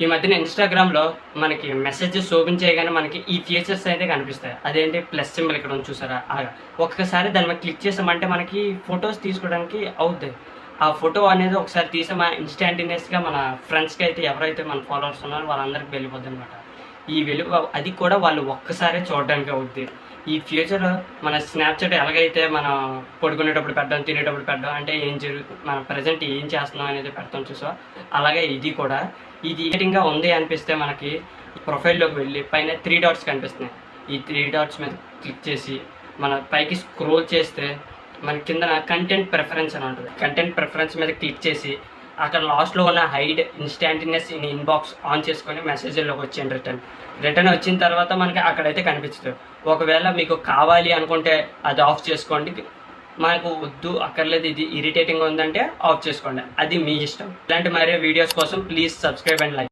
ఈ మధ్యన ఇన్స్టాగ్రామ్లో మనకి మెసేజెస్ ఓపెన్ చేయగానే మనకి ఈ ఫీచర్స్ అయితే కనిపిస్తాయి. అదేంటి ప్లస్ సింబల్ ఇక్కడ ఉంది చూసారా, అలాగా ఒక్కసారి దాని మీద క్లిక్ చేసామంటే మనకి ఫొటోస్ తీసుకోవడానికి అవుద్ది. ఆ ఫోటో అనేది ఒకసారి తీసి మన ఇన్స్టాంటేనియస్గా మన ఫ్రెండ్స్కి అయితే ఎవరైతే మన ఫాలోవర్స్ ఉన్నారో వాళ్ళందరికీ వెళ్ళిపోద్ది అనమాట. ఈ వెలుగు అది కూడా వాళ్ళు ఒక్కసారే చూడడానికి అవుద్ది. ఈ ఫ్యూచర్ మన స్నాప్చాట్ ఎలాగైతే మనం పడుకునేటప్పుడు పెట్టడం, తినేటప్పుడు పెట్టడం, అంటే ఏం జరుగుతుంది మన ప్రజెంట్ ఏం చేస్తున్నాం అనేది పెడతాం చూసా, అలాగే ఇది కూడా ఇది ఎడిటింగ్గా ఉంది అనిపిస్తే మనకి ప్రొఫైల్లోకి వెళ్ళి పైన 3 డాట్స్ కనిపిస్తున్నాయి. ఈ 3 డాట్స్ మీద క్లిక్ చేసి మన పైకి స్క్రోల్ చేస్తే మన కింద కంటెంట్ ప్రిఫరెన్స్ అని ఉంటుంది. కంటెంట్ ప్రిఫరెన్స్ మీద క్లిక్ చేసి అక్కడ లాస్ట్లో ఉన్న hide instantaneous in inbox on చేసుకొని మెసేజ్లోకి వచ్చేయండి. రిటర్న్ వచ్చిన తర్వాత మనకి అక్కడైతే కనిపిస్తుంది. ఒకవేళ మీకు కావాలి అనుకుంటే అది ఆఫ్ చేసుకోండి, మనకు వద్దు అక్కర్లేదు ఇది ఇరిటేటింగ్ ఉందంటే ఆఫ్ చేసుకోండి, అది మీ ఇష్టం. ఇలాంటి మరే వీడియోస్ కోసం ప్లీజ్ సబ్స్క్రైబ్ అండ్ లైక్.